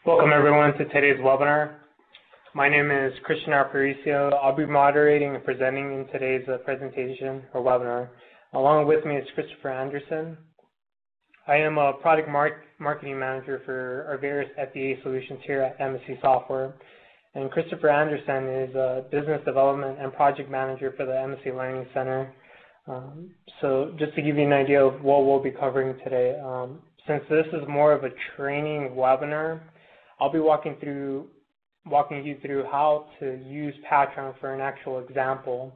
Welcome everyone to today's webinar. My name is Christian Aparicio. I'll be moderating and presenting in today's presentation or webinar. Along with me is Christopher Anderson. I am a product marketing manager for our various FEA solutions here at MSC Software. And Christopher Anderson is a business development and project manager for the MSC Learning Center. So just to give you an idea of what we'll be covering today, since this is more of a training webinar, I'll be walking you through how to use Patran for an actual example.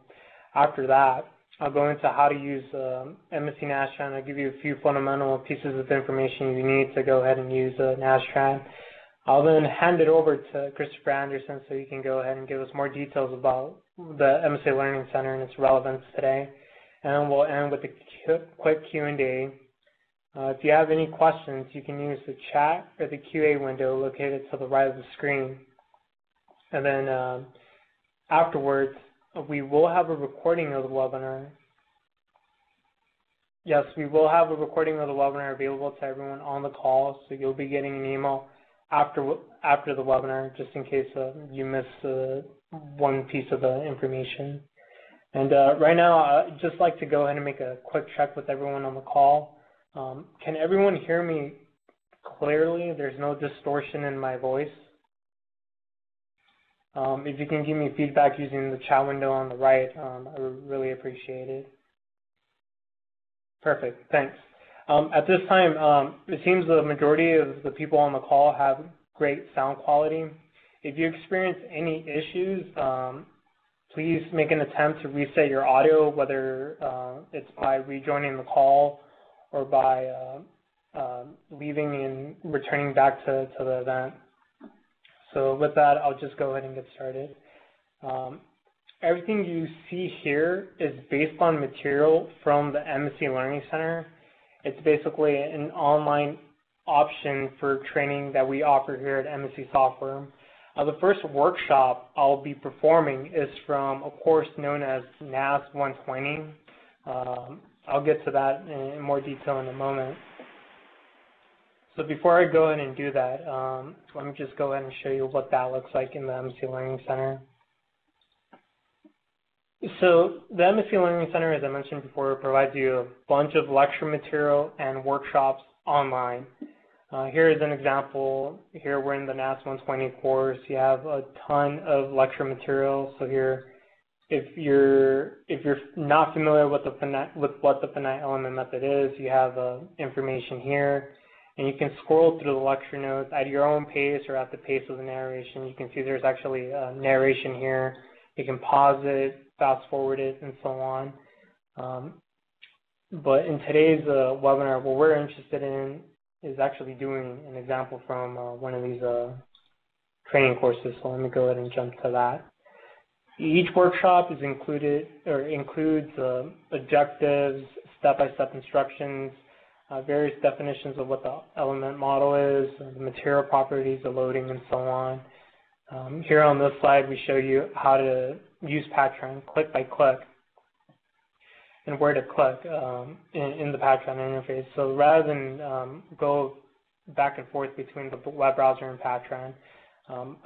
After that, I'll go into how to use MSC Nastran. I'll give you a few fundamental pieces of information you need to go ahead and use Nastran. I'll then hand it over to Christopher Anderson so he can go ahead and give us more details about the MSC Learning Center and its relevance today. And we'll end with a quick Q&A. If you have any questions, you can use the chat or the QA window located to the right of the screen. And then afterwards, we will have a recording of the webinar. Yes, we will have a recording of the webinar available to everyone on the call, so you'll be getting an email after the webinar, just in case you miss one piece of the information. And right now, I'd just like to go ahead and make a quick check with everyone on the call. Can everyone hear me clearly? There's no distortion in my voice. If you can give me feedback using the chat window on the right, I would really appreciate it. Perfect, thanks. At this time, it seems the majority of the people on the call have great sound quality. If you experience any issues, please make an attempt to reset your audio, whether it's by rejoining the call or by leaving and returning back to the event. So with that, I'll just go ahead and get started. Everything you see here is based on material from the MSC Learning Center. It's basically an online option for training that we offer here at MSC Software. The first workshop I'll be performing is from a course known as NAS 120. I'll get to that in more detail in a moment. So before I go ahead and do that, let me just go ahead and show you what that looks like in the MSC Learning Center. So the MSC Learning Center, as I mentioned before, provides you a bunch of lecture material and workshops online. Here is an example. Here we're in the NAS 120 course. You have a ton of lecture material. So here, if you're not familiar with what the finite element method is, you have information here, and you can scroll through the lecture notes at your own pace or at the pace of the narration. You can see there's actually a narration here. You can pause it, fast forward it, and so on. But in today's webinar, what we're interested in is actually doing an example from one of these training courses. So let me go ahead and jump to that. Each workshop is includes objectives, step-by-step instructions, various definitions of what the element model is, the material properties, the loading, and so on. Here on this slide, we show you how to use Patran click by click and where to click in the Patran interface. So rather than go back and forth between the web browser and Patran,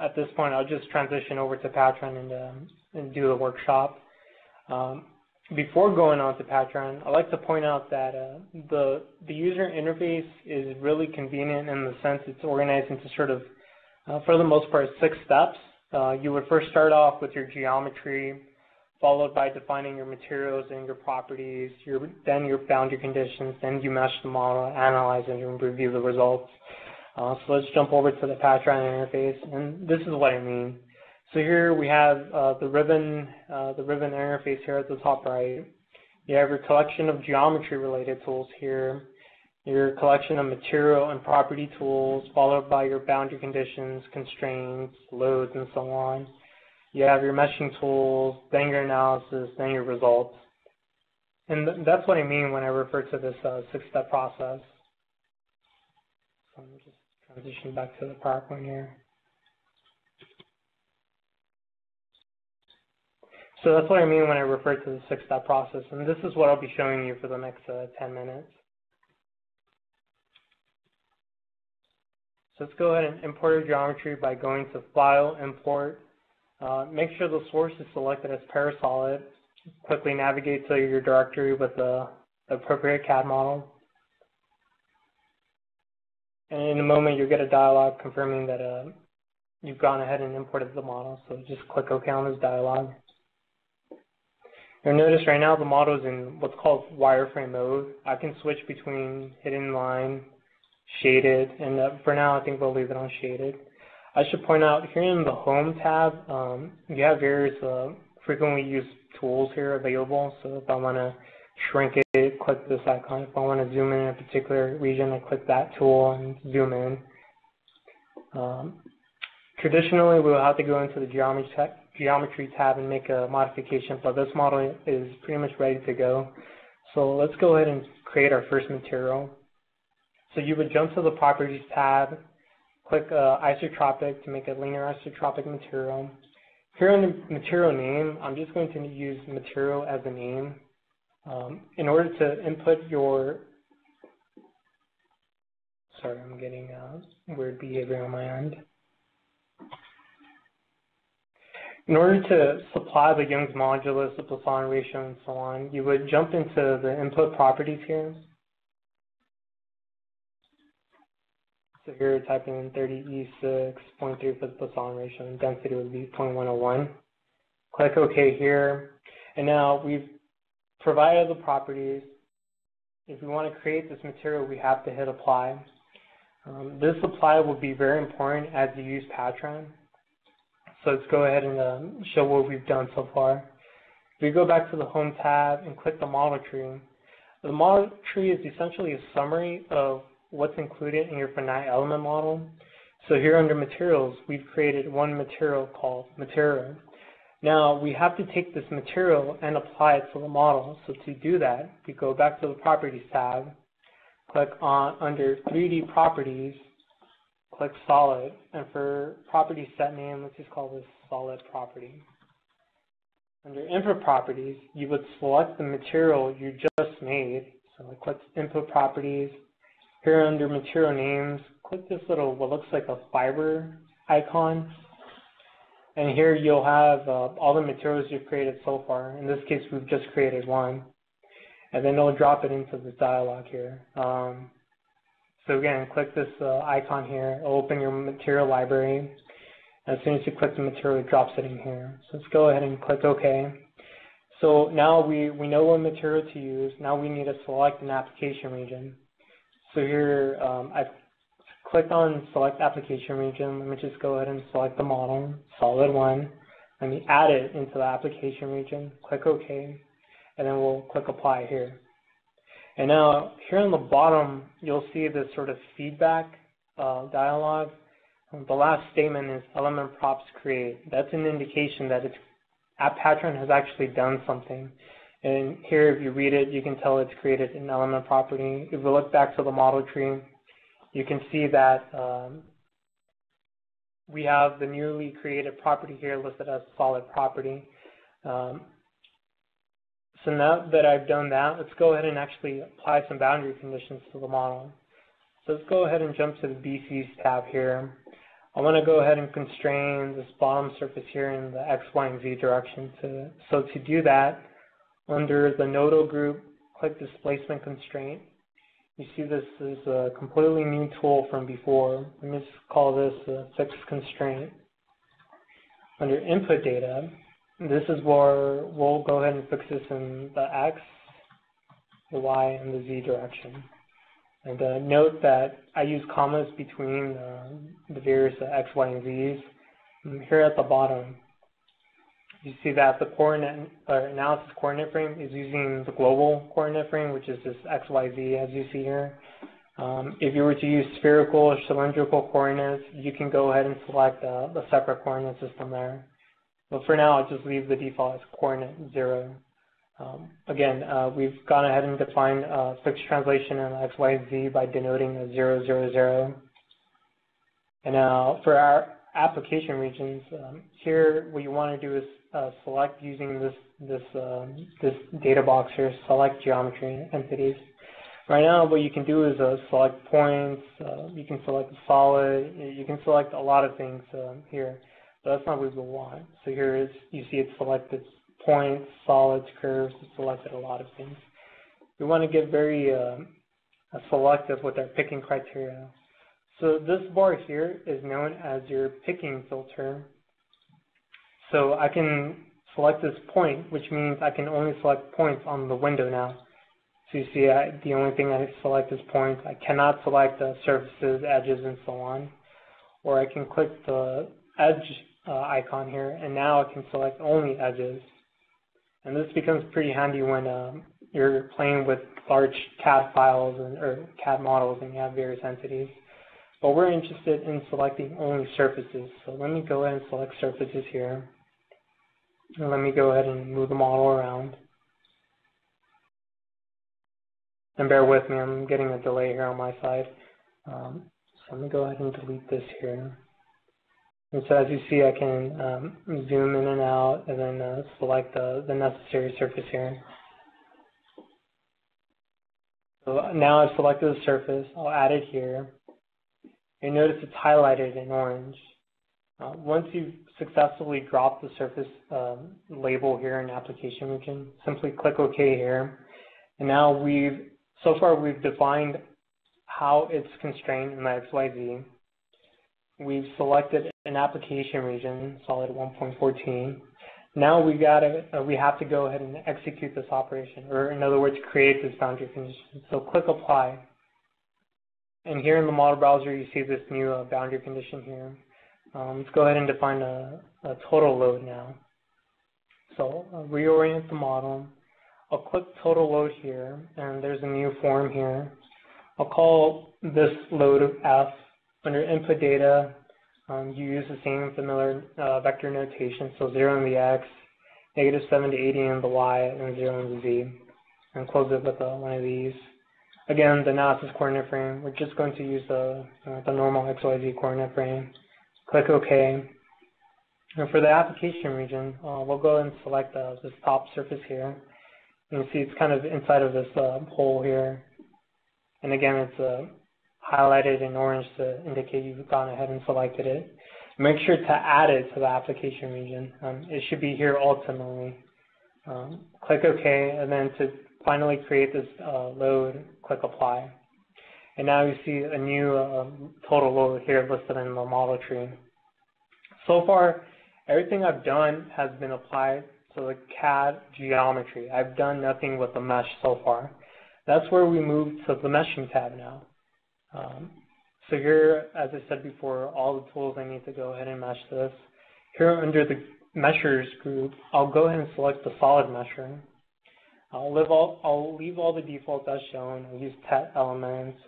at this point, I'll just transition over to Patran and do the workshop. Before going on to Patran, I'd like to point out that the user interface is really convenient in the sense it's organized into sort of, for the most part, 6 steps. You would first start off with your geometry, followed by defining your materials and your properties, then your boundary conditions, then you mesh the model, analyze it, and review the results. So let's jump over to the Patran interface, and this is what I mean. So here we have the ribbon interface here at the top right. You have your collection of geometry-related tools here, your collection of material and property tools, followed by your boundary conditions, constraints, loads, and so on. You have your meshing tools, then your analysis, then your results. And that's what I mean when I refer to this 6-step process. So let me just transition back to the PowerPoint here. So that's what I mean when I refer to the 6-step process, and this is what I'll be showing you for the next 10 minutes. So let's go ahead and import our geometry by going to File, Import. Make sure the source is selected as Parasolid. Quickly navigate to your directory with the appropriate CAD model. And in a moment, you'll get a dialog confirming that you've gone ahead and imported the model. So just click OK on this dialog. You'll notice right now the model is in what's called wireframe mode. I can switch between hidden line, shaded, and for now I think we'll leave it on shaded. I should point out here in the Home tab, you have various frequently used tools here available. So if I want to shrink it, click this icon. If I want to zoom in a particular region, I click that tool and zoom in. Traditionally, we'll have to go into the Geometry tab and make a modification, but this model is pretty much ready to go. So let's go ahead and create our first material. So you would jump to the Properties tab, click Isotropic to make a linear isotropic material. Here in the material name, I'm just going to use material as a name. In order to input your, sorry, I'm getting weird behavior on my end. In order to supply the Young's modulus, the Poisson ratio, and so on, you would jump into the input properties here. So here, type in 30E6.3 for the Poisson ratio, and density would be 0.101. Click OK here, and now we've provided the properties. If we want to create this material, we have to hit Apply. This apply will be very important as you use Patran. So let's go ahead and show what we've done so far. If we go back to the Home tab and click the model tree, the model tree is essentially a summary of what's included in your finite element model. So here under materials, we've created one material called material. Now we have to take this material and apply it to the model. So to do that, we go back to the Properties tab, click on under 3D Properties, click Solid, and for property set name, let's just call this Solid Property. Under Input Properties, you would select the material you just made. So I click Input Properties. Here under Material Names, click this little, what looks like a fiber icon. And here you'll have all the materials you've created so far. In this case, we've just created one. And then it'll drop it into the dialog here. So again, click this icon here. It'll open your material library. As soon as you click the material, it drops it in here. So let's go ahead and click OK. So now we know what material to use. Now we need to select an application region. So here, I've clicked on Select Application Region. Let me just go ahead and select the model, Solid 1. Let me add it into the application region. Click OK. And then we'll click Apply here. And now here on the bottom, you'll see this sort of feedback dialog. The last statement is element props create. That's an indication that Patran has actually done something. And here, if you read it, you can tell it's created an element property. If we look back to the model tree, you can see that we have the newly created property here listed as solid property. So now that I've done that, let's go ahead and actually apply some boundary conditions to the model. So let's go ahead and jump to the BCs tab here. I want to go ahead and constrain this bottom surface here in the X, Y, and Z direction. So to do that, under the nodal group, click Displacement Constraint. You see this is a completely new tool from before. Let me just call this a Fixed Constraint. Under Input Data, this is where we'll go ahead and fix this in the X, the Y, and the Z direction. And note that I use commas between the various X, Y, and Z's. And here at the bottom, you see that the coordinate analysis coordinate frame is using the global coordinate frame, which is this X, Y, Z, as you see here. If you were to use spherical or cylindrical coordinates, you can go ahead and select the separate coordinate system there. But for now, I'll just leave the default as coordinate 0. Again, we've gone ahead and defined fixed translation in X, Y, Z by denoting a 0, 0, 0. And now for our application regions, here what you want to do is select using this data box here, select geometry entities. Right now, what you can do is select points, you can select a solid, you can select a lot of things here, but that's not what we want. So here is, you see it's selected points, solids, curves, it's selected a lot of things. We want to get very selective with our picking criteria. So this bar here is known as your picking filter. So I can select this point, which means I can only select points on the window now. So you see the only thing I select is points. I cannot select surfaces, edges, and so on. Or I can click the edge icon here, and now I can select only edges. And this becomes pretty handy when you're playing with large CAD files or CAD models and you have various entities. But we're interested in selecting only surfaces. So let me go ahead and select surfaces here. And let me go ahead and move the model around. And bear with me, I'm getting a delay here on my side. So let me go ahead and delete this here. And so as you see, I can zoom in and out and then select the necessary surface here. So now I've selected the surface, I'll add it here. You notice it's highlighted in orange. Once you've successfully dropped the surface label here in application region, simply click OK here. And now so far we've defined how it's constrained in the XYZ. We've selected an application region, solid 1.14. Now we have to go ahead and execute this operation, or in other words, create this boundary condition. So click Apply. And here in the model browser, you see this new boundary condition here. Let's go ahead and define a total load now. So reorient the model. I'll click total load here, and there's a new form here. I'll call this load F. Under input data, you use the same familiar vector notation, so 0 in the X, -7 to 80 in the Y, and 0 in the Z. And close it with one of these. Again, the analysis coordinate frame, we're just going to use the normal XYZ coordinate frame. Click OK. And for the application region, we'll go and select this top surface here. You can see it's kind of inside of this hole here. And again, it's highlighted in orange to indicate you've gone ahead and selected it. Make sure to add it to the application region. It should be here ultimately. Click OK, and then to finally create this load, click Apply. And now you see a new total load here listed in the model tree. So far, everything I've done has been applied to the CAD geometry. I've done nothing with the mesh so far. That's where we move to the meshing tab now. So here, as I said before, all the tools I need to go ahead and mesh this. Here under the Meshers group, I'll go ahead and select the solid mesher. I'll leave all the defaults as shown. I'll use TET elements.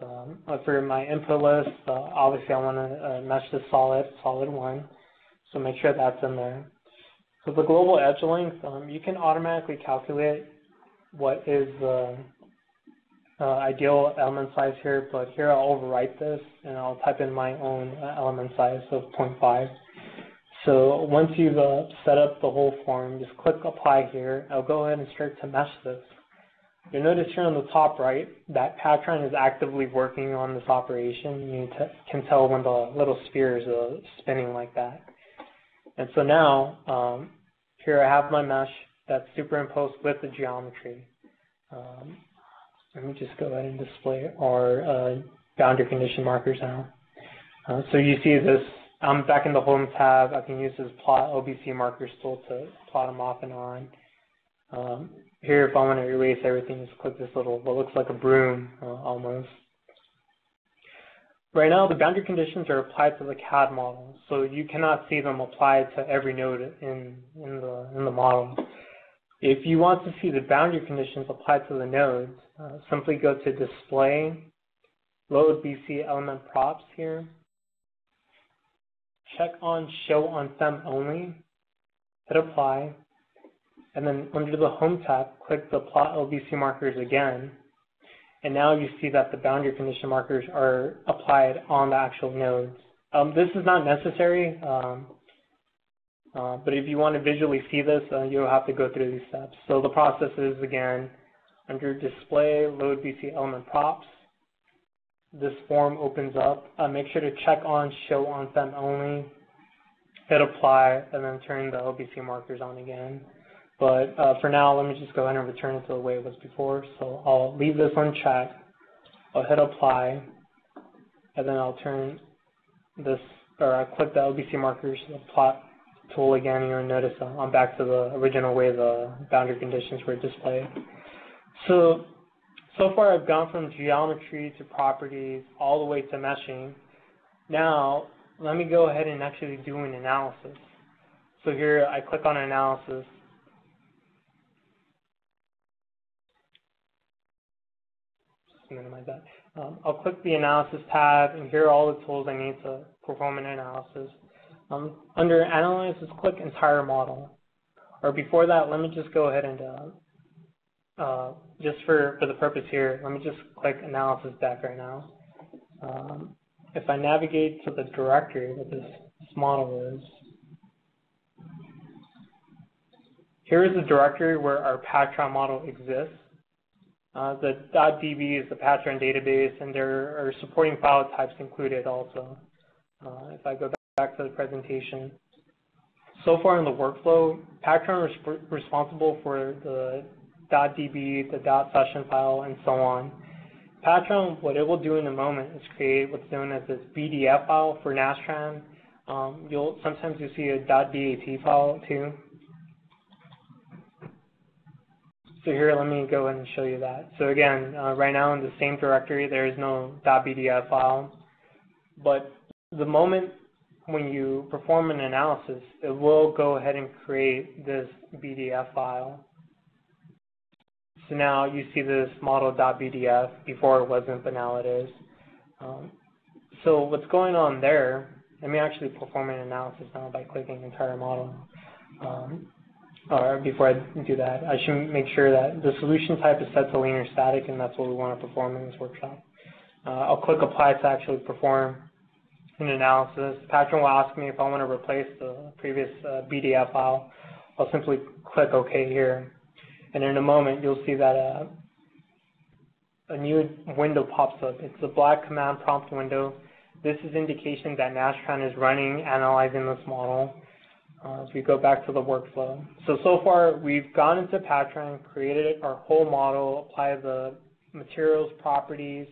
For my input list, obviously I want to mesh the solid 1. So make sure that's in there. So the global edge length, you can automatically calculate what is the ideal element size here, but here I'll overwrite this and I'll type in my own element size of 0.5. So once you've set up the whole form, just click Apply here. I'll go ahead and start to mesh this. You'll notice here on the top right that Patran is actively working on this operation. You can tell when the little sphere is spinning like that. And so now, here I have my mesh that's superimposed with the geometry. Let me just go ahead and display our boundary condition markers now. So you see this, I'm back in the Home tab. I can use this plot OBC markers tool to plot them off and on. Here, if I want to erase everything, just click this little, what looks like a broom almost. Right now, the boundary conditions are applied to the CAD model, so you cannot see them applied to every node in the model. If you want to see the boundary conditions applied to the nodes, simply go to Display, Load BC Element Props here. Check on Show on FEM Only, hit Apply, and then under the Home tab, click the Plot LBC markers again. And now you see that the boundary condition markers are applied on the actual nodes. This is not necessary, but if you want to visually see this, you'll have to go through these steps. So the process is, again, Under Display, Load VC Element Props, this form opens up. Make sure to check on Show on Fem Only, hit Apply, and then turn the LBC markers on again. But for now, let me just go ahead and return it to the way it was before. So I'll leave this unchecked. I'll hit Apply, and then I'll turn this, or I click the LBC markers, the plot tool again, and you'll notice I'm back to the original way the boundary conditions were displayed. So far I've gone from geometry to properties all the way to meshing. Now, let me go ahead and actually do an analysis. So here I click on Analysis. Just minimize that. I'll click the Analysis tab, and here are all the tools I need to perform an analysis. Under Analyze, just click Entire Model. Or before that, let me just go ahead and, just for the purpose here, let me just click Analysis Deck right now. If I navigate to the directory that this model is, here is the directory where our Patran model exists. The .db is the Patran database, and there are supporting file types included also. If I go back to the presentation, so far in the workflow, Patran is responsible for the .db, the .session file, and so on. Patran, what it will do in a moment is create what's known as this BDF file for Nastran. Sometimes you'll see a .dat file too. So here, let me go ahead and show you that. So again, right now in the same directory, there is no .bdf file, but the moment when you perform an analysis, it will go ahead and create this BDF file. So now you see this model.bdf. Before it wasn't, but now it is. So what's going on there, let me actually perform an analysis now by clicking Entire Model. Or before I do that, I should make sure that the solution type is set to linear static, and that's what we want to perform in this workshop. I'll click Apply to actually perform an analysis. Patran will ask me if I want to replace the previous BDF file. I'll simply click OK here. And in a moment, you'll see that a new window pops up. It's a black command prompt window. This is indication that Nastran is running, analyzing this model. If we go back to the workflow. So far, we've gone into Patran, created our whole model, applied the materials, properties,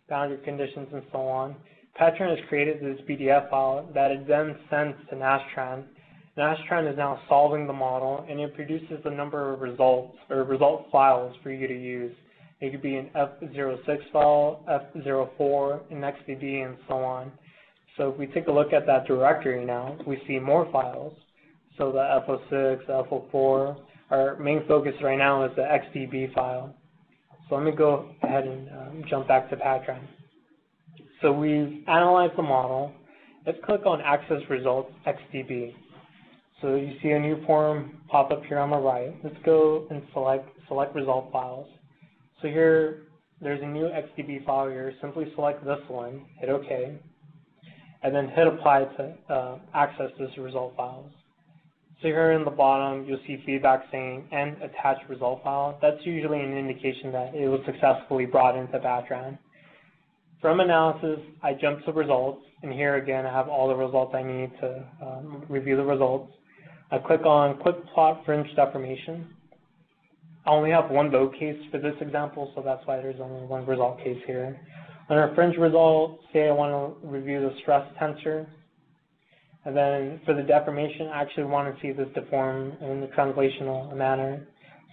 boundary conditions, and so on. Patran has created this BDF file that it then sends to Nastran. Nastran is now solving the model, and it produces a number of results, or result files for you to use. It could be an F06 file, F04, an XDB, and so on. So if we take a look at that directory now, we see more files. So the F06, the F04, our main focus right now is the XDB file. So let me go ahead and jump back to Patran. So we've analyzed the model. Let's click on Access Results XDB. So you see a new form pop up here on the right. Let's go and select result files. So here, there's a new XDB file here. Simply select this one, hit OK, and then hit Apply to access this result files. So here in the bottom, you'll see feedback saying "and attached result file." That's usually an indication that it was successfully brought into Patran. From analysis, I jump to results, and here again, I have all the results I need to review the results. I click on Quick Plot Fringe Deformation. I only have one load case for this example, so that's why there's only one result case here. Under fringe result, say I want to review the stress tensor. And then for the deformation, I actually want to see this deform in the translational manner.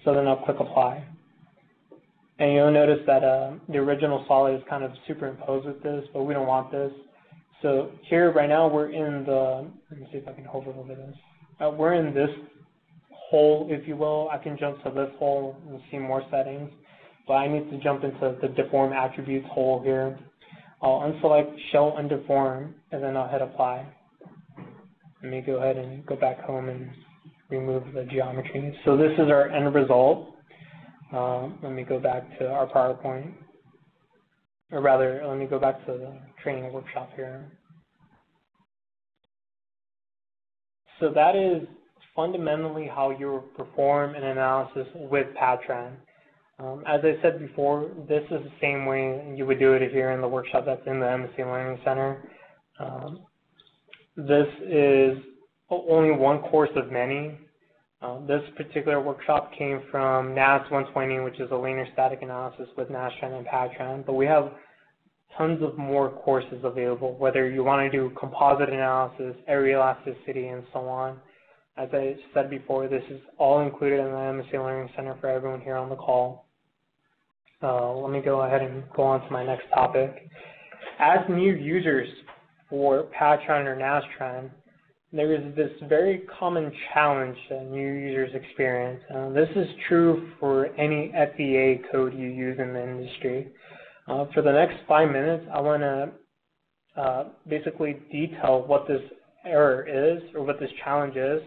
So then I'll click Apply. And you'll notice that the original solid is kind of superimposed with this, but we don't want this. So here right now we're in the, let me see if I can hover over this. We're in this hole, if you will. I can jump to this hole and see more settings, but I need to jump into the deform attributes hole here. I'll unselect Show Undeform, and then I'll hit Apply. Let me go ahead and go back home and remove the geometry. So this is our end result. Let me go back to our PowerPoint, or rather, let me go back to the training workshop here. So that is fundamentally how you perform an analysis with Patran. As I said before, this is the same way you would do it if you're in the workshop that's in the MSC Learning Center. This is only one course of many. This particular workshop came from NAS 120, which is a linear static analysis with Nastran and Patran, but we have tons of more courses available, whether you want to do composite analysis, area elasticity, and so on. As I said before, this is all included in the MSC Learning Center for everyone here on the call. Let me go ahead and go on to my next topic. As new users for Patran or Nastran, there is this very common challenge that new users experience. This is true for any FEA code you use in the industry. For the next 5 minutes, I want to basically detail what this error is or what this challenge is,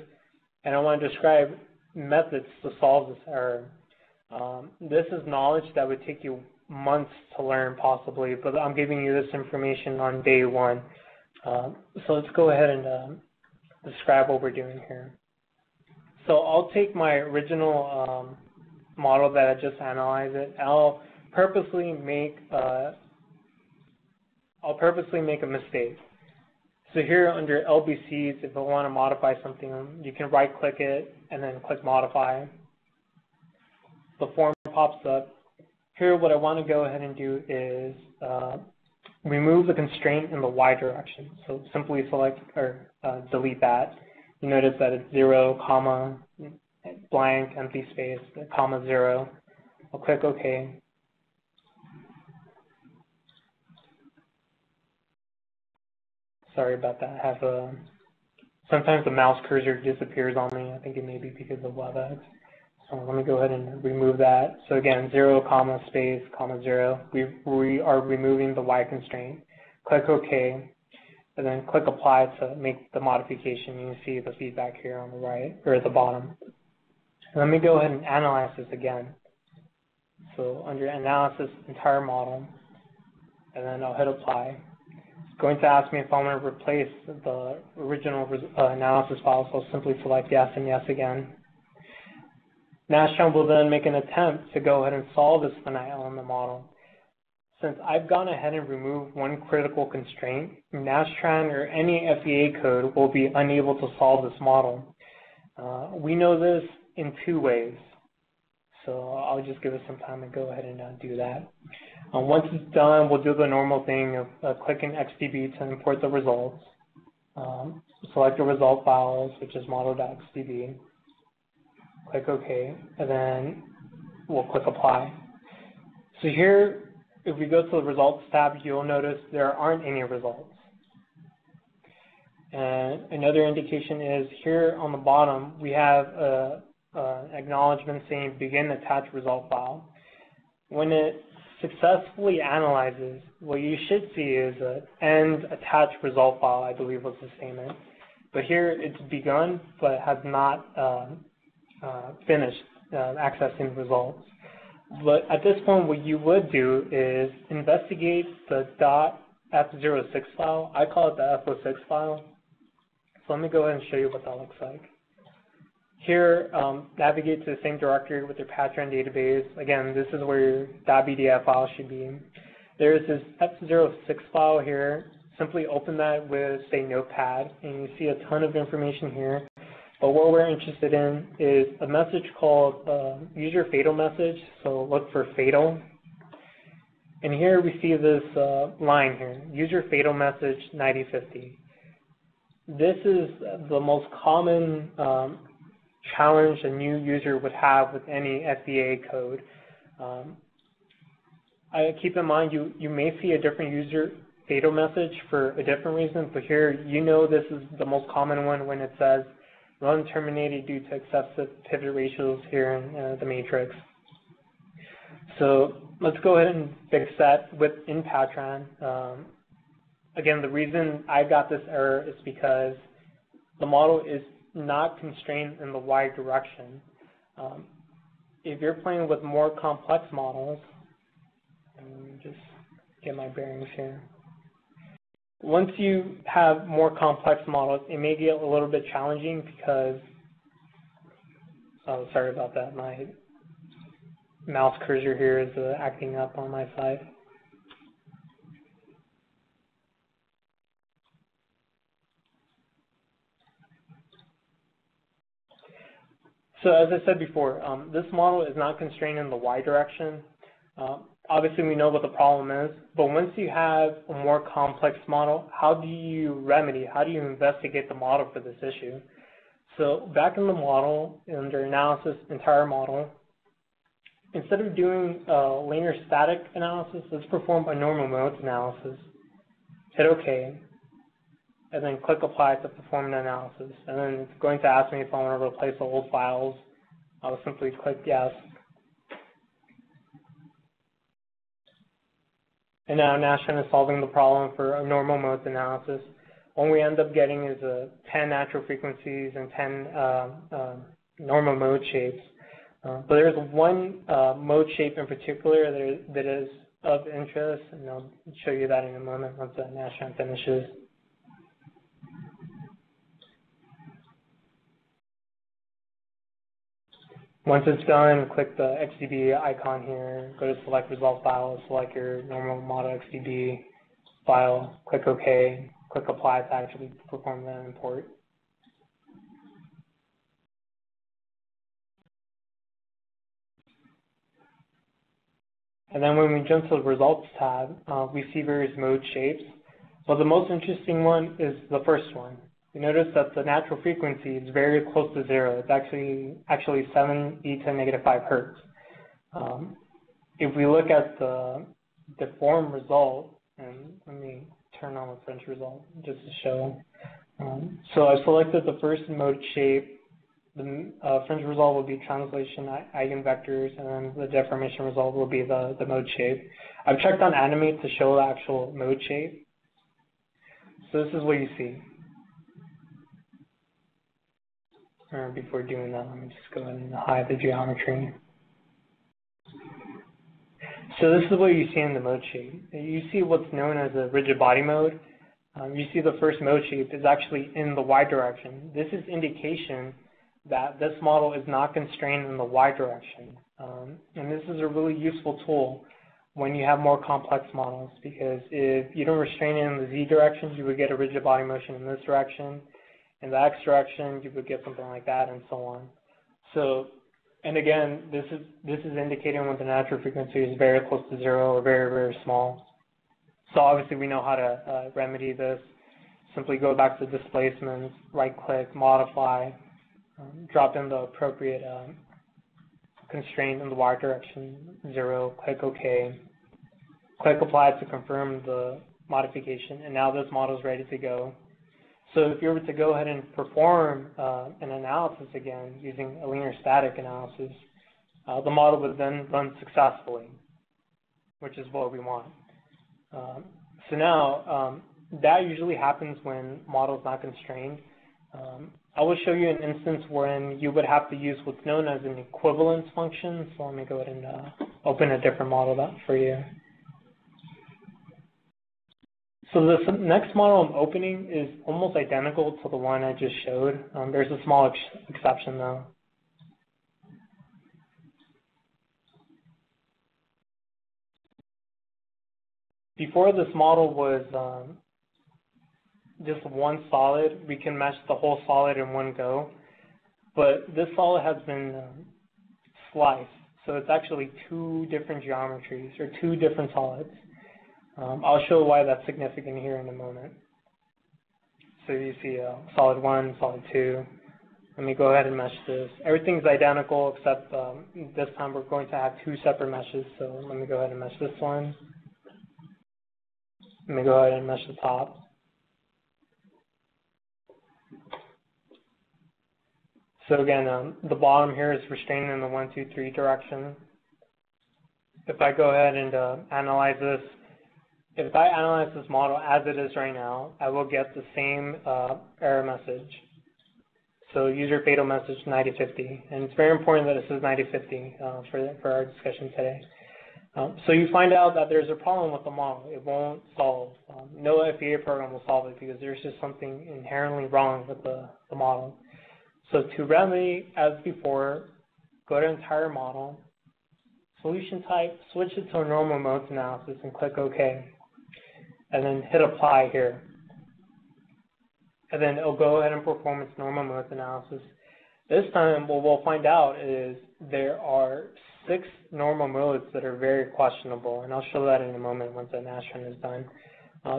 and I want to describe methods to solve this error. This is knowledge that would take you months to learn possibly, but I'm giving you this information on day one. So let's go ahead and describe what we're doing here. So I'll take my original model that I just analyzed it. I'll purposely make a mistake. So here under LBCs, if I want to modify something, you can right-click it and then click Modify. The form pops up. Here, what I want to go ahead and do is remove the constraint in the Y direction. So simply select or delete that. You notice that it's 0, comma, blank, empty space, comma, 0. I'll click OK. Sorry about that. I have sometimes the mouse cursor disappears on me. I think it may be because of WebEx. So let me go ahead and remove that. So again, 0, comma, space, comma, 0. We are removing the Y constraint. Click OK, and then click Apply to make the modification. You can see the feedback here on the right, or at the bottom. Let me go ahead and analyze this again. So under Analysis, Entire Model, and then I'll hit Apply. It's going to ask me if I want to replace the original analysis file, so I'll simply select yes and yes again. Nastran will then make an attempt to go ahead and solve this finite element model. Since I've gone ahead and removed one critical constraint, Nastran or any FEA code will be unable to solve this model. We know this in 2 ways, so I'll just give it some time to go ahead and do that. Once it's done, we'll do the normal thing of clicking XDB to import the results. Select the result files, which is model.xdb. Click OK, and then we'll click Apply. So here, if we go to the Results tab, you'll notice there aren't any results. And another indication is here on the bottom, we have an acknowledgement saying Begin Attach Result File. When it successfully analyzes, what you should see is an End Attach Result File, I believe was the statement. But here it's begun, but has not finished accessing results. But at this point, what you would do is investigate the .f06 file. I call it the F06 file. So let me go ahead and show you what that looks like. Here, navigate to the same directory with your Patran database. Again, this is where your .bdf file should be. There's this F06 file here. Simply open that with, say, Notepad, and you see a ton of information here. But what we're interested in is a message called user fatal message. So look for fatal. And here we see this line here, user fatal message 9050. This is the most common challenge a new user would have with any FEA code. Keep in mind, you may see a different user fatal message for a different reason, but here you know this is the most common one when it says run terminated due to excessive pivot ratios here in the matrix. So let's go ahead and fix that in Patran. Again, the reason I got this error is because the model is not constrained in the Y direction. If you're playing with more complex models, let me just get my bearings here. Once you have more complex models, it may get a little bit challenging because, oh, sorry about that. mouse cursor here is acting up on my side. So as I said before, this model is not constrained in the Y direction. Obviously, we know what the problem is, but once you have a more complex model, how do you investigate the model for this issue? So back in the model, under analysis, entire model, instead of doing linear static analysis, let's perform a normal modes analysis. Hit OK, and then click Apply to perform an analysis. And then it's going to ask me if I want to replace the old files. I'll simply click Yes. And now Nastran is solving the problem for a normal modes analysis. What we end up getting is 10 natural frequencies and 10 normal mode shapes. But there's one mode shape in particular that is of interest, and I'll show you that in a moment once Nastran finishes. Once it's done, click the XDB icon here, go to select resolve file, select your normal model XDB file, click OK, click Apply to actually perform the import. And then when we jump to the Results tab, we see various mode shapes. But the most interesting one is the first one. You notice that the natural frequency is very close to 0. It's actually 7 e to negative 5 hertz. If we look at the deformed result, and let me turn on the French result just to show. So I selected the first mode shape. The French result will be translation eigenvectors, and then the deformation result will be the mode shape. I've checked on animate to show the actual mode shape. So this is what you see. Before doing that, let me just go ahead and hide the geometry. So this is what you see in the mode shape. You see what's known as a rigid body mode. You see the first mode shape is actually in the Y direction. This is indication that this model is not constrained in the Y direction. And this is a really useful tool when you have more complex models, because if you don't restrain it in the Z direction, you would get a rigid body motion in this direction. In the X direction, you would get something like that, and so on. So, and again, this is indicating when the natural frequency is very close to 0 or very, very small. So obviously we know how to remedy this. Simply go back to displacements, right-click, modify, drop in the appropriate constraint in the Y direction, 0, click OK, click Apply to confirm the modification, and now this model is ready to go. So if you were to go ahead and perform an analysis again using a linear static analysis, the model would then run successfully, which is what we want. So now, that usually happens when model is not constrained. I will show you an instance wherein you would have to use what's known as an equivalence function. So let me go ahead and open a different model for you. So this next model I'm opening is almost identical to the one I just showed. There's a small exception though. Before this model was just one solid, we can mesh the whole solid in one go. But this solid has been sliced, so it's actually two different geometries or two different solids. I'll show why that's significant here in a moment. So you see solid 1, solid 2. Let me go ahead and mesh this. Everything's identical except this time we're going to have two separate meshes. So let me go ahead and mesh this one. Let me go ahead and mesh the top. So again, the bottom here is restrained in the 1, 2, 3 direction. If I go ahead and analyze this, if I analyze this model as it is right now, I will get the same error message. So user fatal message 9050, and it's very important that it says 9050 for our discussion today. So you find out that there's a problem with the model. It won't solve. No FEA program will solve it because there's just something inherently wrong with the model. So to remedy, as before, go to entire model, solution type, switch it to a normal modes analysis, and click OK. And then hit apply here. And then it'll go ahead and perform its normal modes analysis. This time, what we'll find out is there are 6 normal modes that are very questionable, and I'll show that in a moment once the Nastran is done.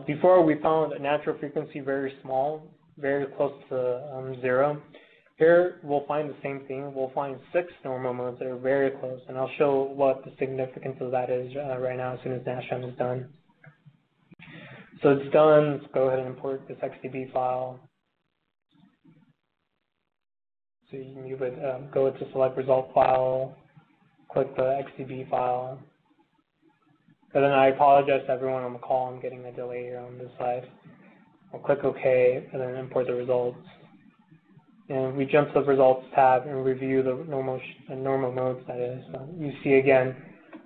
Before, we found a natural frequency very small, very close to 0. Here, we'll find the same thing. We'll find 6 normal modes that are very close, and I'll show what the significance of that is right now as soon as Nastran is done. So it's done. Let's go ahead and import this XDB file. So you would go to select result file, click the XDB file. And then I apologize to everyone on the call. I'm getting a delay here on this side. I'll click OK and then import the results. And we jump to the results tab and review the normal modes, that is. You see again,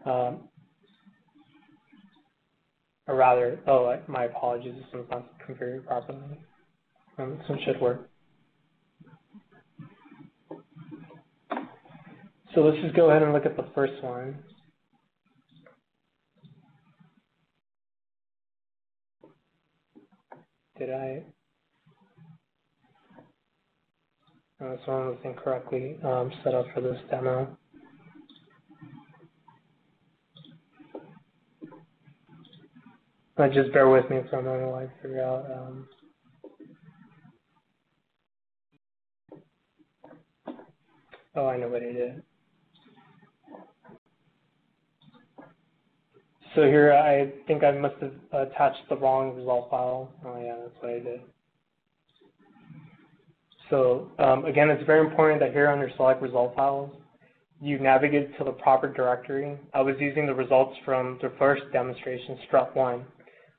or rather, my apologies, this one's not configured properly. This one should work. So let's just go ahead and look at the first one. Did I? No, this one was incorrectly set up for this demo. Just bear with me for a moment while I figure out. Oh, I know what I did. So here, I think I must have attached the wrong result file. Oh yeah, that's what I did. So again, it's very important that here under select result files, you navigate to the proper directory. I was using the results from the first demonstration, strut1.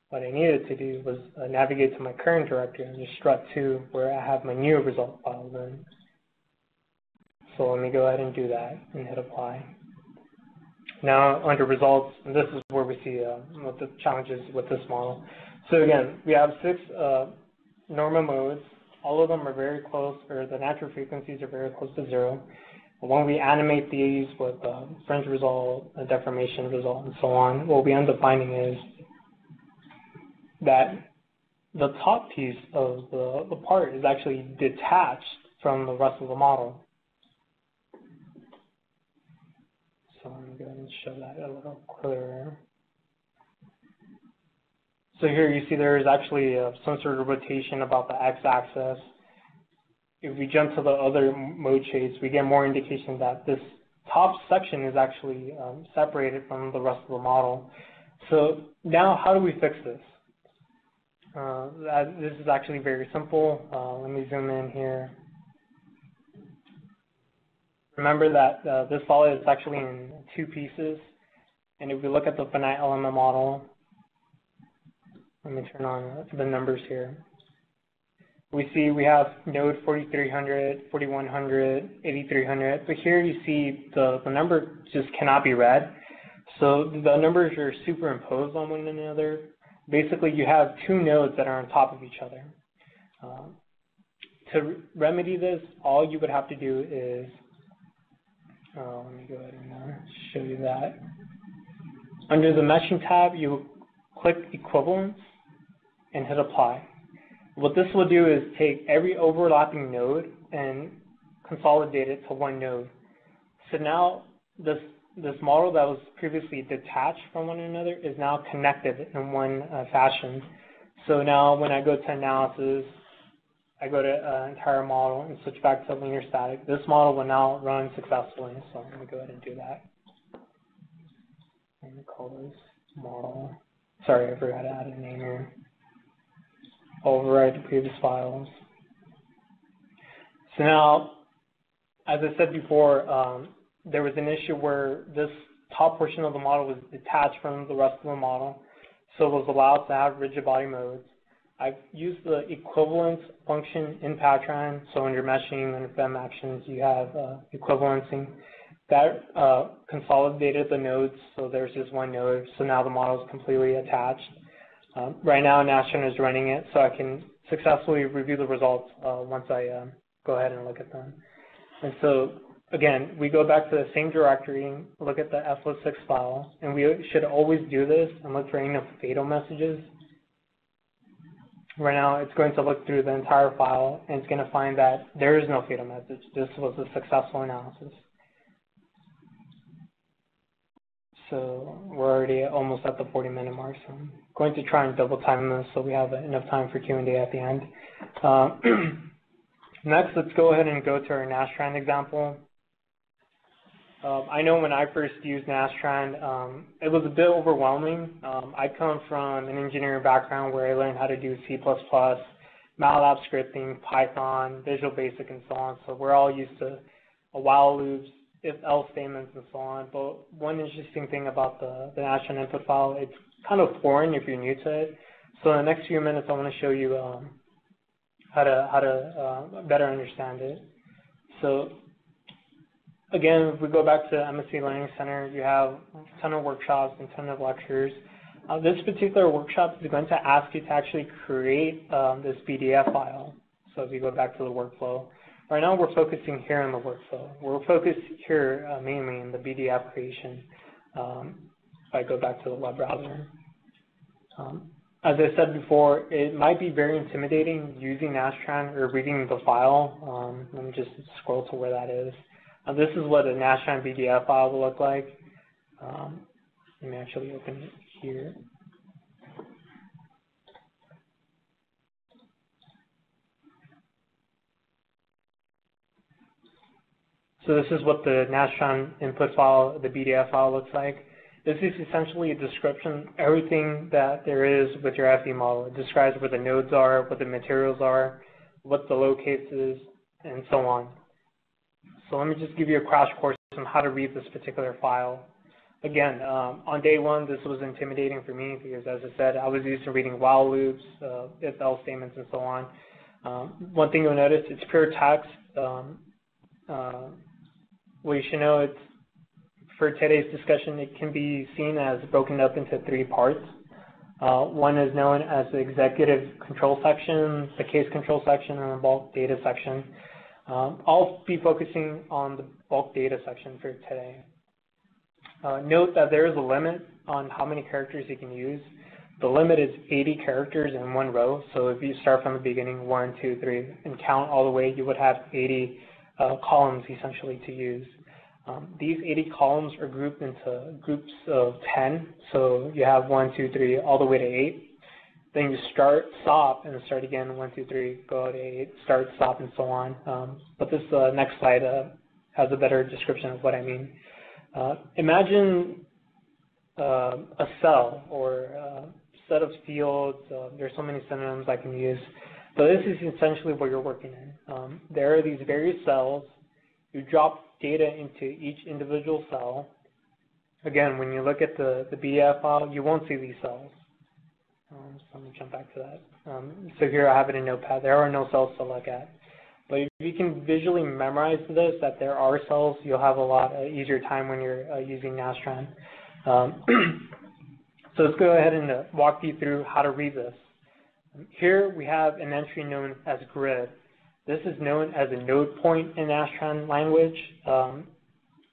What I needed to do was navigate to my current directory under strut2, where I have my new result files in. So let me go ahead and do that and hit apply. Now under results, and this is where we see what the challenges with this model. So again, we have 6 normal modes. All of them are very close, or the natural frequencies are very close to 0. When we animate these with fringe result, a deformation result, and so on, what we end up finding is that the top piece of the part is actually detached from the rest of the model. So let me go ahead and show that a little clearer. So here you see there is actually some sort of rotation about the x-axis. If we jump to the other mode shades, we get more indication that this top section is actually separated from the rest of the model. So now how do we fix this? This is actually very simple. Let me zoom in here. Remember that this solid is actually in 2 pieces. And if we look at the finite element model, let me turn on the numbers here. We see we have node 4300, 4100, 8300, but here you see the number just cannot be read. So the numbers are superimposed on one another. Basically, you have 2 nodes that are on top of each other. To remedy this, all you would have to do is, let me go ahead and show you that. Under the meshing tab, you click equivalence and hit apply. What this will do is take every overlapping node and consolidate it to 1 node. So now this model that was previously detached from one another is now connected in one fashion. So now when I go to analysis, I go to entire model and switch back to linear static. This model will now run successfully. So let me go ahead and do that. Let me call this model. Sorry, I forgot to add a name here. Override the previous files. So now, as I said before, there was an issue where this top portion of the model was detached from the rest of the model, so it was allowed to have rigid body modes. I've used the equivalence function in Patran, so under meshing and FEM actions, you have equivalencing. That consolidated the nodes, so there's just 1 node, so now the model is completely attached. Right now, Nastran is running it, so I can successfully review the results once I go ahead and look at them. And so again, we go back to the same directory, look at the FO6 file, and we should always do this and look for any fatal messages. Right now, it's going to look through the entire file, and it's going to find that there is no fatal message. This was a successful analysis. So we're already almost at the 40-minute mark, so I'm going to try and double time this so we have enough time for Q&A at the end. Next, let's go ahead and go to our Nastran example. I know when I first used Nastran, it was a bit overwhelming. I come from an engineering background where I learned how to do C++, MATLAB scripting, Python, Visual Basic, and so on. So we're all used to while loops, if-else statements, and so on. But one interesting thing about the Nastran input file, it's kind of foreign if you're new to it. So in the next few minutes, I want to show you how to better understand it. So again, if we go back to MSC Learning Center, you have a ton of workshops and a ton of lectures. This particular workshop is going to ask you to actually create this PDF file. So if you go back to the workflow, right now we're focusing here on the workflow. We're focused here mainly in the PDF creation. If I go back to the web browser. As I said before, it might be very intimidating using Nastran or reading the file. Let me just scroll to where that is. This is what a Nastran PDF file will look like. Let me actually open it here. So this is what the Nastran input file, the PDF file looks like. This is essentially a description of everything that there is with your FE model. It describes where the nodes are, what the materials are, what the locates is, and so on. So let me just give you a crash course on how to read this particular file. Again, on day one, this was intimidating for me because, as I said, I was used to reading while loops, if-else statements, and so on. One thing you'll notice, it's pure text. Well, you should know it's, for today's discussion, it can be seen as broken up into 3 parts. One is known as the executive control section, the case control section, and the bulk data section. I'll be focusing on the bulk data section for today. Note that there is a limit on how many characters you can use. The limit is 80 characters in one row. So if you start from the beginning, 1, 2, 3, and count all the way, you would have 80 columns essentially to use. These 80 columns are grouped into groups of 10. So you have 1, 2, 3, all the way to 8. Then you start, stop, and start again, 1, 2, 3, go to 8, start, stop, and so on. But this next slide has a better description of what I mean. Imagine a cell or a set of fields. There's so many synonyms I can use. But this is essentially what you're working in. There are these various cells. You drop data into each individual cell. Again, when you look at the PDF file, you won't see these cells. So let me jump back to that. So here I have it in Notepad. There are no cells to look at. But if you can visually memorize this, that there are cells, you'll have a lot easier time when you're using Nastran. So let's go ahead and walk you through how to read this. Here we have an entry known as grid. This is known as a node point in Nastran language.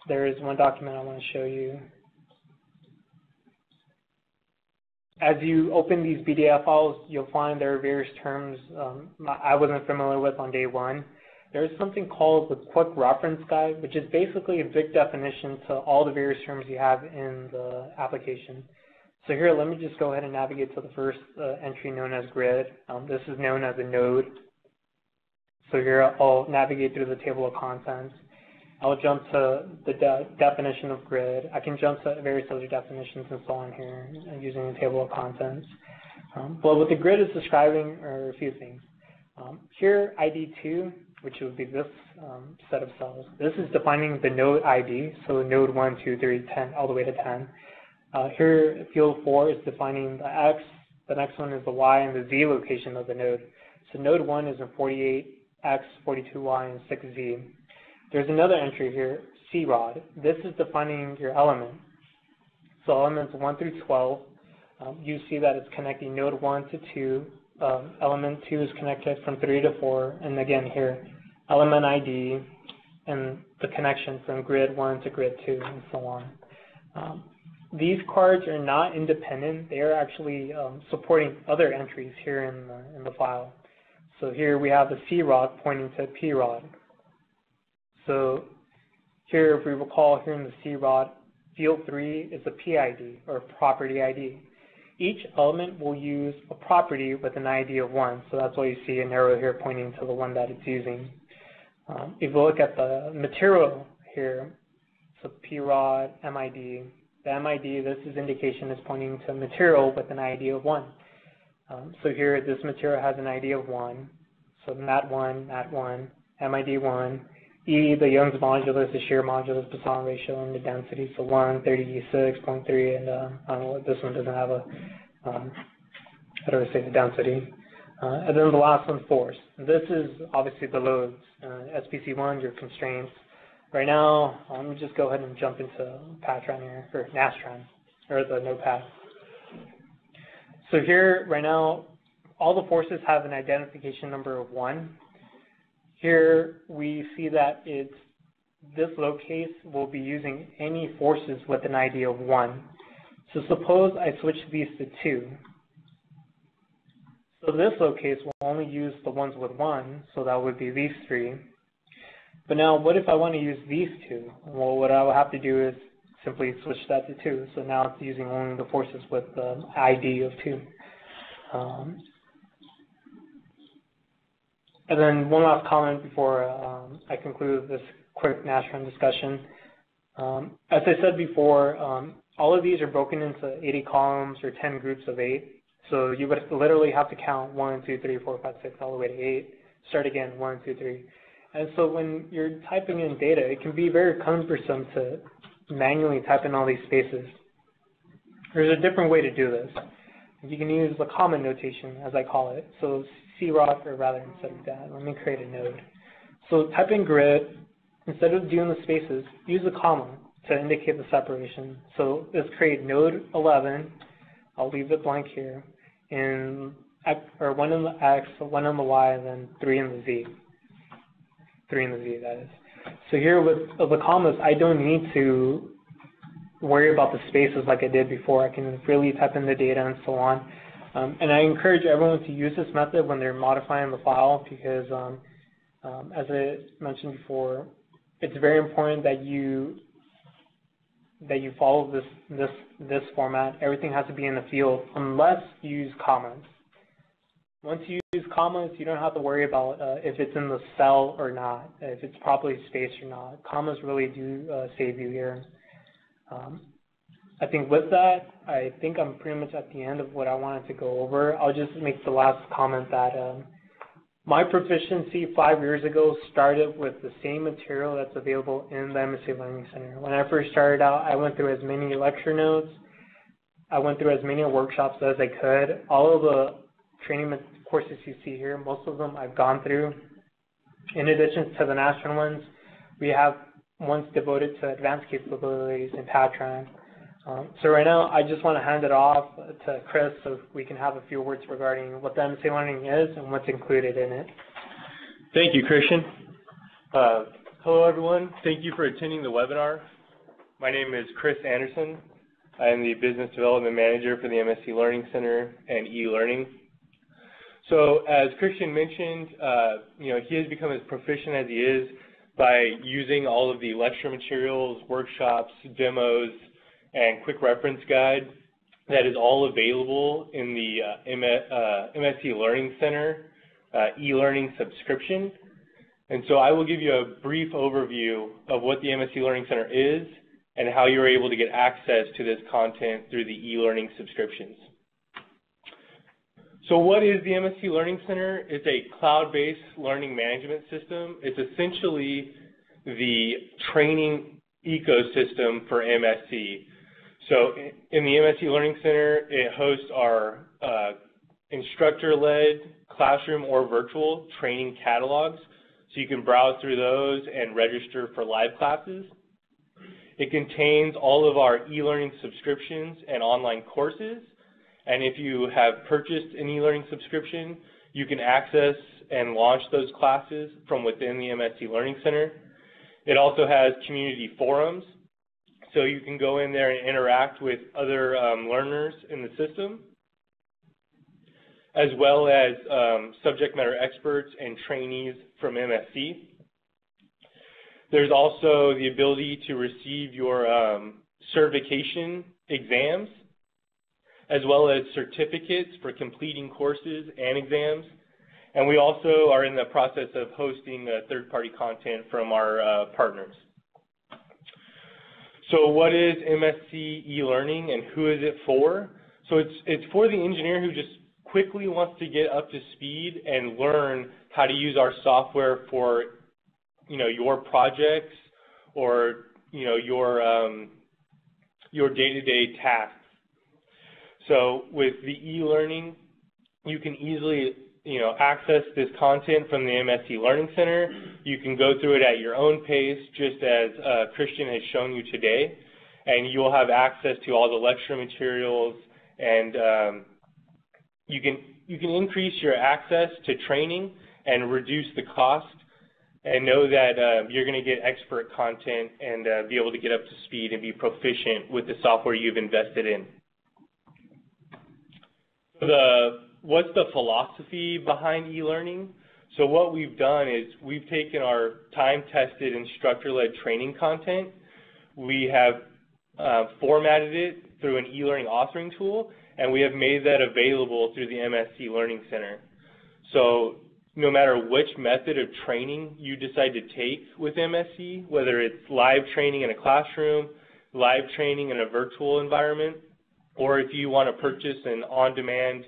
There is one document I want to show you. As you open these PDF files, you'll find there are various terms I wasn't familiar with on day one. There's something called the quick reference guide, which is basically a big definition to all the various terms you have in the application. So here, let me just go ahead and navigate to the first entry known as grid. This is known as a node. So here, I'll navigate through the table of contents. I'll jump to the definition of grid. I can jump to various other definitions and so on here using the table of contents. But what the grid is describing are a few things. Here, ID2, which would be this set of cells. This is defining the node ID, so node 1, 2, 3, 10, all the way to 10. Here, field 4 is defining the X, the next one is the Y, and the Z location of the node. So node 1 is in 48X, 42Y, and 6Z. There's another entry here, CROD. This is defining your element. So elements 1 through 12, you see that it's connecting node 1 to 2. Element 2 is connected from 3 to 4. And again here, element ID, and the connection from grid 1 to grid 2 and so on. These cards are not independent. They are actually supporting other entries here in the file. So here we have the CROD pointing to PROD. So here, if we recall, here in the CROD, field 3 is a PID, or property ID. Each element will use a property with an ID of 1, so that's why you see an arrow here pointing to the one that it's using. If you look at the material here, so PROD, MID, the MID, this is indication is pointing to material with an ID of 1. So here, this material has an ID of 1, so MAT1, MID 1, E, the Young's modulus, the shear modulus, Poisson ratio, and the density, so 1, 36.3, and I don't know what, this one doesn't have a, how do I say the density. And then the last one, force. This is obviously the loads. SPC1, your constraints. Right now, let me just go ahead and jump into Patran here, or Nastran, or the notepad. So here, right now, all the forces have an identification number of 1. Here we see that this load case will be using any forces with an ID of 1. So suppose I switch these to 2. So this load case will only use the ones with 1, so that would be these 3. But now what if I want to use these 2? Well, what I will have to do is simply switch that to 2. So now it's using only the forces with the ID of 2. And then one last comment before I conclude this quick Nastran discussion. As I said before, all of these are broken into 80 columns or 10 groups of 8. So you would literally have to count 1, 2, 3, 4, 5, 6, all the way to 8. Start again, 1, 2, 3. And so when you're typing in data, it can be very cumbersome to manually type in all these spaces. There's a different way to do this. You can use the comment notation, as I call it. So CROD, or rather instead of that, let me create a node. So type in grid, instead of doing the spaces, use a comma to indicate the separation. So let's create node 11, I'll leave it blank here, and 1 in the X, 1 in the Y, and then 3 in the Z. 3 in the Z, that is. So here with the commas, I don't need to worry about the spaces like I did before. I can freely type in the data and so on. And I encourage everyone to use this method when they're modifying the file because, as I mentioned before, it's very important that you follow this format. Everything has to be in the field unless you use commas. Once you use commas, you don't have to worry about if it's in the cell or not, if it's properly spaced or not. Commas really do save you here. I think with that, I think I'm pretty much at the end of what I wanted to go over. I'll just make the last comment that my proficiency 5 years ago started with the same material that's available in the MSC Learning Center. When I first started out, I went through as many lecture notes. I went through as many workshops as I could. All of the training courses you see here, most of them I've gone through. In addition to the Nastran ones, we have ones devoted to advanced capabilities in Patran. So right now, I just want to hand it off to Chris so we can have a few words regarding what the MSC Learning is and what's included in it. Thank you, Christian. Hello, everyone. Thank you for attending the webinar. My name is Chris Anderson. I am the Business Development Manager for the MSC Learning Center and e-learning. So as Christian mentioned, he has become as proficient as he is by using all of the lecture materials, workshops, demos, and quick reference guide that is all available in the MSC Learning Center e-learning subscription. And so I will give you a brief overview of what the MSC Learning Center is and how you're able to get access to this content through the e-learning subscriptions. So what is the MSC Learning Center? It's a cloud-based learning management system. It's essentially the training ecosystem for MSC. So in the MSC Learning Center, it hosts our instructor-led classroom or virtual training catalogs. So you can browse through those and register for live classes. It contains all of our e-learning subscriptions and online courses. And if you have purchased an e-learning subscription, you can access and launch those classes from within the MSC Learning Center. It also has community forums, so you can go in there and interact with other learners in the system, as well as subject matter experts and trainees from MSC. There's also the ability to receive your certification exams, as well as certificates for completing courses and exams. And we also are in the process of hosting third-party content from our partners. So what is MSC e-learning and who is it for? So it's for the engineer who just quickly wants to get up to speed and learn how to use our software for, your projects or, your day-to-day tasks. So with the e-learning, you can easily, access this content from the MSC Learning Center. You can go through it at your own pace, just as Christian has shown you today, and you'll have access to all the lecture materials, and you can increase your access to training and reduce the cost, and know that you're going to get expert content and be able to get up to speed and be proficient with the software you've invested in. What's the philosophy behind e-learning? So what we've done is we've taken our time-tested instructor-led training content, we have formatted it through an e-learning authoring tool, and we have made that available through the MSC Learning Center. So no matter which method of training you decide to take with MSC, whether it's live training in a classroom, live training in a virtual environment, or if you want to purchase an on-demand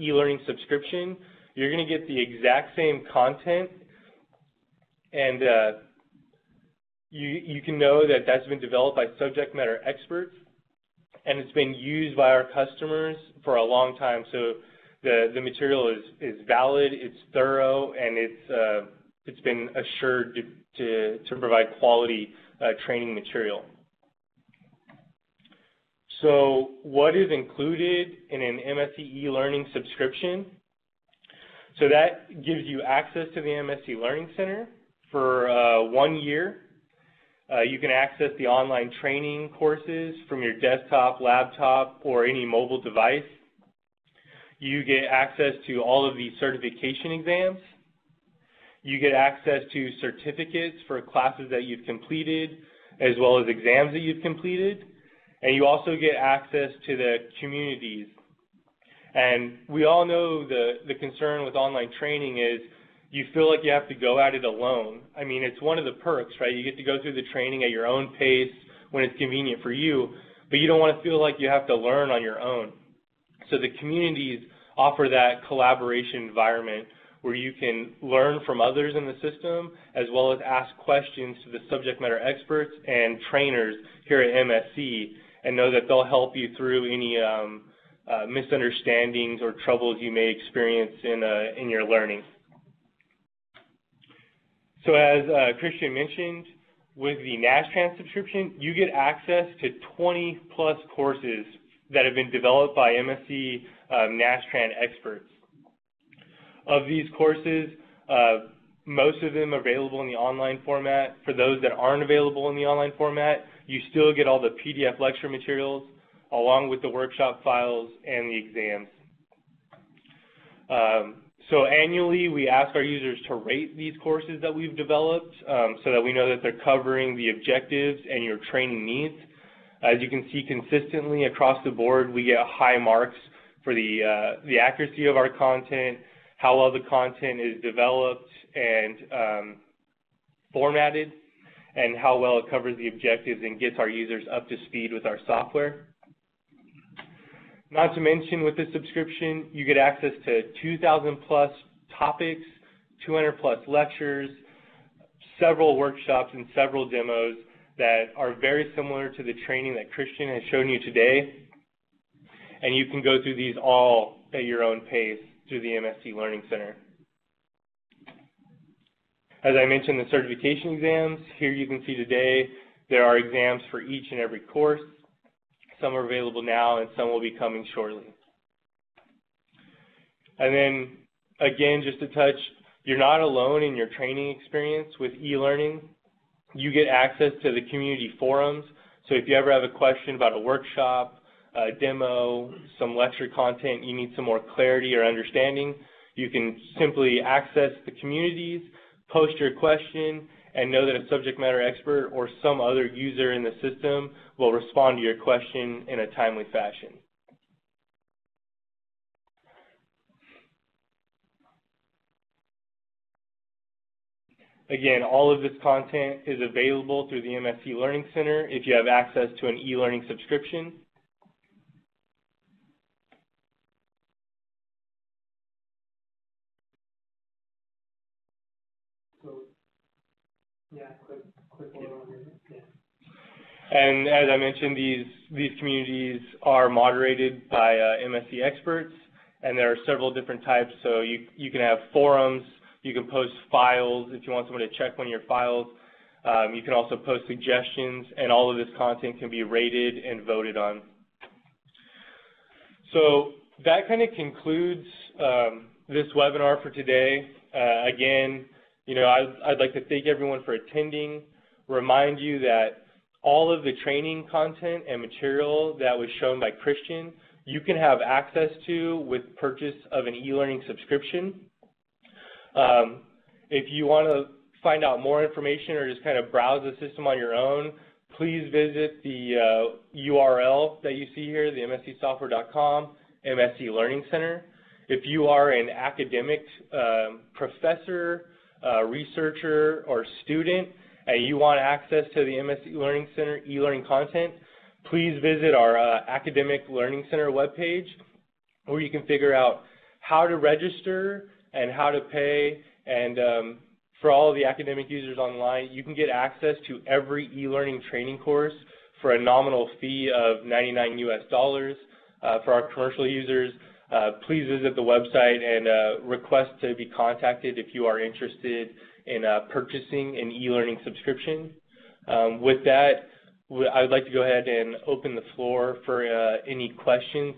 e-learning subscription, you're going to get the exact same content, and you can know that that's been developed by subject matter experts, and it's been used by our customers for a long time. So the material is valid, it's thorough, and it's been assured to provide quality training material. So what is included in an MSC e-learning subscription? So that gives you access to the MSC Learning Center for 1 year. You can access the online training courses from your desktop, laptop, or any mobile device. You get access to all of the certification exams. You get access to certificates for classes that you've completed, as well as exams that you've completed. And you also get access to the communities. And we all know the concern with online training is you feel like you have to go at it alone. I mean, it's one of the perks, right? You get to go through the training at your own pace when it's convenient for you, but you don't want to feel like you have to learn on your own. So the communities offer that collaboration environment where you can learn from others in the system, as well as ask questions to the subject matter experts and trainers here at MSC, and know that they'll help you through any misunderstandings or troubles you may experience in your learning. So as Christian mentioned, with the Nastran subscription, you get access to 20+ courses that have been developed by MSC Nastran experts. Of these courses, most of them are available in the online format. For those that aren't available in the online format, you still get all the PDF lecture materials along with the workshop files and the exams. So annually, we ask our users to rate these courses that we've developed so that we know that they're covering the objectives and your training needs. As you can see consistently across the board, we get high marks for the accuracy of our content, how well the content is developed and formatted, and how well it covers the objectives and gets our users up to speed with our software. Not to mention, with this subscription, you get access to 2,000+ topics, 200+ lectures, several workshops, and several demos that are very similar to the training that Christian has shown you today. And you can go through these all at your own pace through the MSC Learning Center. As I mentioned, the certification exams, here you can see today there are exams for each and every course. Some are available now and some will be coming shortly. And then, again, just to touch, you're not alone in your training experience with e-learning. you get access to the community forums. So if you ever have a question about a workshop, a demo, some lecture content, you need some more clarity or understanding, you can simply access the communities, post your question, and know that a subject matter expert or some other user in the system will respond to your question in a timely fashion. Again, all of this content is available through the MSC Learning Center if you have access to an e-learning subscription. So, yeah, click one on it. Yeah. And as I mentioned, these communities are moderated by MSC experts, and there are several different types. So you can have forums. You can post files if you want someone to check one of your files. You can also post suggestions, and all of this content can be rated and voted on. So that kind of concludes this webinar for today. Again, I'd like to thank everyone for attending, remind you that all of the training content and material that was shown by Christian, you can have access to with purchase of an e-learning subscription. If you want to find out more information or just kind of browse the system on your own, please visit the URL that you see here, the mscsoftware.com, MSC Learning Center. If you are an academic professor, researcher, or student, and you want access to the MSC Learning Center e-learning content, please visit our Academic Learning Center webpage, where you can figure out how to register and how to pay. And for all of the academic users online, you can get access to every e-learning training course for a nominal fee of $99 US. For our commercial users, please visit the website and request to be contacted if you are interested in purchasing an e-learning subscription. With that, I would like to go ahead and open the floor for any questions